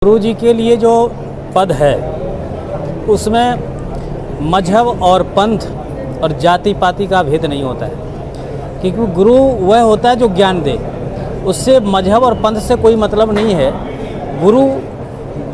गुरु जी के लिए जो पद है उसमें मजहब और पंथ और जाति पाति का भेद नहीं होता है, क्योंकि गुरु वह होता है जो ज्ञान दे। उससे मजहब और पंथ से कोई मतलब नहीं है। गुरु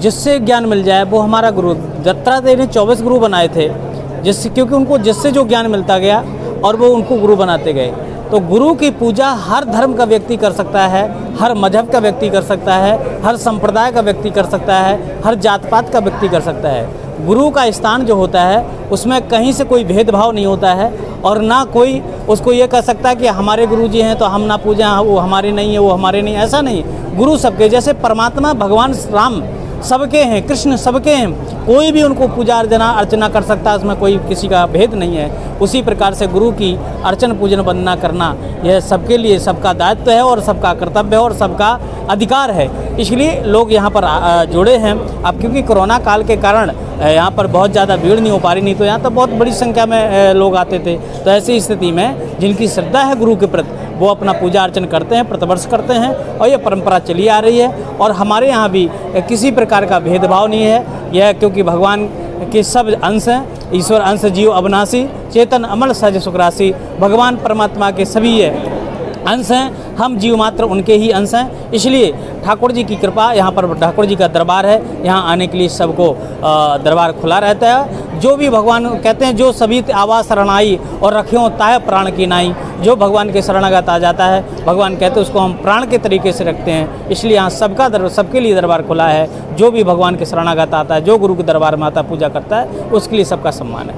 जिससे ज्ञान मिल जाए वो हमारा गुरु। दत्तात्रेय ने 24 गुरु बनाए थे, क्योंकि उनको जिससे जो ज्ञान मिलता गया और वो उनको गुरु बनाते गए। तो गुरु की पूजा हर धर्म का व्यक्ति कर सकता है, हर मजहब का व्यक्ति कर सकता है, हर संप्रदाय का व्यक्ति कर सकता है, हर जात पात का व्यक्ति कर सकता है। गुरु का स्थान जो होता है उसमें कहीं से कोई भेदभाव नहीं होता है, और ना कोई उसको ये कह सकता है कि हमारे गुरु जी हैं तो हम ना पूजें, वो हमारे नहीं है, वो हमारे नहीं। ऐसा नहीं, गुरु सबके। जैसे परमात्मा भगवान राम सबके हैं, कृष्ण सबके हैं, कोई भी उनको पूजा अर्चना कर सकता है, उसमें कोई किसी का भेद नहीं है। उसी प्रकार से गुरु की अर्चन पूजन वंदना करना यह सबके लिए सबका दायित्व है और सबका कर्तव्य है और सबका अधिकार है। इसलिए लोग यहाँ पर जुड़े हैं। अब क्योंकि कोरोना काल के कारण यहाँ पर बहुत ज़्यादा भीड़ नहीं हो पा रही, नहीं तो यहाँ तो बहुत बड़ी संख्या में लोग आते थे। तो ऐसी स्थिति में जिनकी श्रद्धा है गुरु के प्रति वो अपना पूजा अर्चन करते हैं, प्रतिवर्ष करते हैं, और ये परंपरा चली आ रही है। और हमारे यहाँ भी किसी प्रकार का भेदभाव नहीं है। यह क्योंकि भगवान के सब अंश हैं, ईश्वर अंश जीव अविनाशी, चेतन अमल सहज सुखराशि। भगवान परमात्मा के सभी ये अंश हैं, हम जीव मात्र उनके ही अंश हैं। इसलिए ठाकुर जी की कृपा, यहाँ पर ठाकुर जी का दरबार है, यहाँ आने के लिए सबको दरबार खुला रहता है। जो भी भगवान कहते हैं, जो सभी आवास शरणाई और रखियों ताह प्राण की नाई। जो भगवान के शरणागत आ जाता है, भगवान कहते हैं उसको हम प्राण के तरीके से रखते हैं। इसलिए यहाँ सबके लिए दरबार खुला है। जो भी भगवान के शरणागत आता है, जो गुरु के दरबार में आता पूजा करता है, उसके लिए सबका सम्मान है।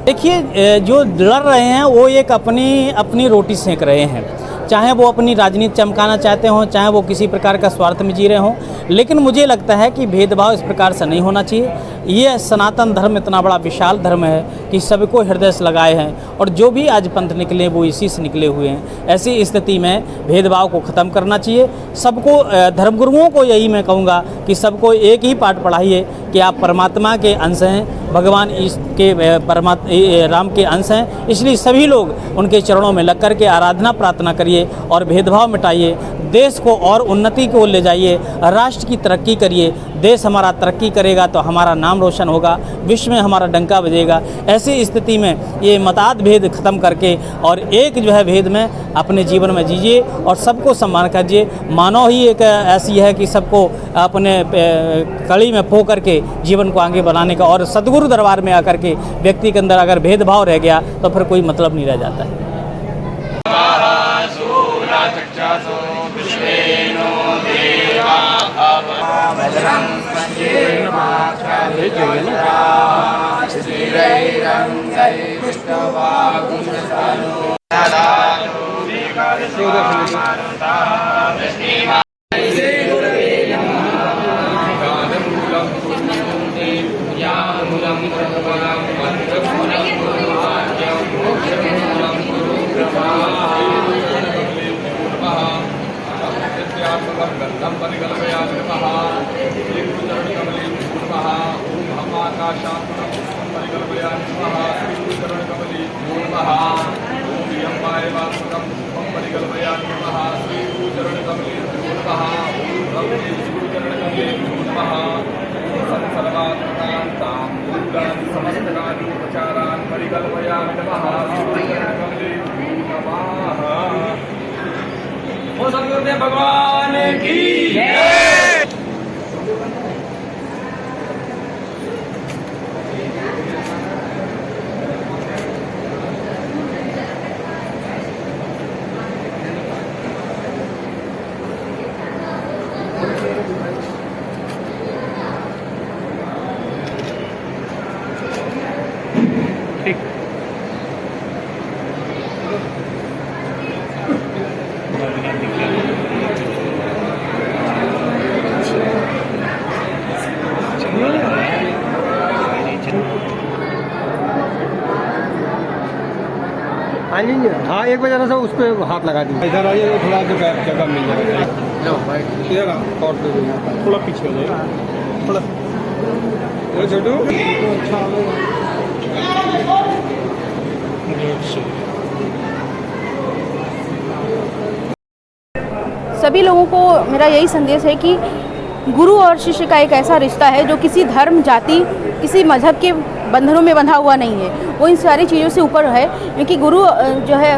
देखिए, जो लड़ रहे हैं वो एक अपनी रोटी सेंक रहे हैं, चाहे वो अपनी राजनीति चमकाना चाहते हों, चाहे वो किसी प्रकार का स्वार्थ में जी रहे हों। लेकिन मुझे लगता है कि भेदभाव इस प्रकार से नहीं होना चाहिए। ये सनातन धर्म इतना बड़ा विशाल धर्म है कि सबको हृदय से लगाए हैं, और जो भी आज पंथ निकले वो इसी से निकले हुए हैं। ऐसी स्थिति में भेदभाव को ख़त्म करना चाहिए। सबको, धर्मगुरुओं को यही मैं कहूँगा कि सबको एक ही पाठ पढ़ाइए कि आप परमात्मा के अंश हैं, भगवान के राम के अंश हैं। इसलिए सभी लोग उनके चरणों में लग कर के आराधना प्रार्थना करिए और भेदभाव मिटाइए। देश को और उन्नति को ले जाइए, राष्ट्र की तरक्की करिए। देश हमारा तरक्की करेगा तो हमारा नाम रोशन होगा, विश्व में हमारा डंका बजेगा। ऐसी स्थिति में ये मताद भेद खत्म करके और एक जो है भेद में अपने जीवन में जीजिए और सबको सम्मान कीजिए। मानव ही एक ऐसी है कि सबको अपने कड़ी में पो करके जीवन को आगे बढ़ाने का, और सदगुरु दरबार में आकर के व्यक्ति के अंदर अगर भेदभाव रह गया तो फिर कोई मतलब नहीं रह जाता है। भगवान की जय। हाँ, एक बजे से उस पर हाथ लगा दीजिए। इधर आइए, थोड़ा जगह मिल जाएगा। और थोड़ा पीछे हो जाएगा, थोड़ा छोटू। सभी लोगों को मेरा यही संदेश है कि गुरु और शिष्य का एक ऐसा रिश्ता है जो किसी धर्म, जाति, किसी मजहब के बंधनों में बंधा हुआ नहीं है। वो इन सारी चीज़ों से ऊपर है, क्योंकि गुरु जो है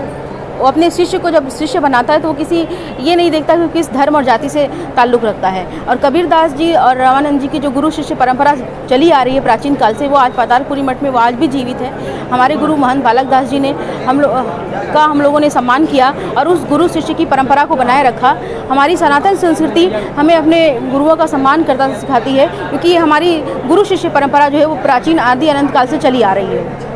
वो अपने शिष्य को जब शिष्य बनाता है तो वो किसी ये नहीं देखता कि किस धर्म और जाति से ताल्लुक़ रखता है। और कबीरदास जी और रामानंद जी की जो गुरु शिष्य परंपरा चली आ रही है प्राचीन काल से, वो आज पातालपुरी मठ में वो आज भी जीवित है। हमारे गुरु महंत बालक दास जी ने हम लोगों ने सम्मान किया और उस गुरु शिष्य की परंपरा को बनाए रखा। हमारी सनातन संस्कृति हमें अपने गुरुओं का सम्मान करना सिखाती है, क्योंकि हमारी गुरु शिष्य परंपरा जो है वो प्राचीन आदि अनंत काल से चली आ रही है।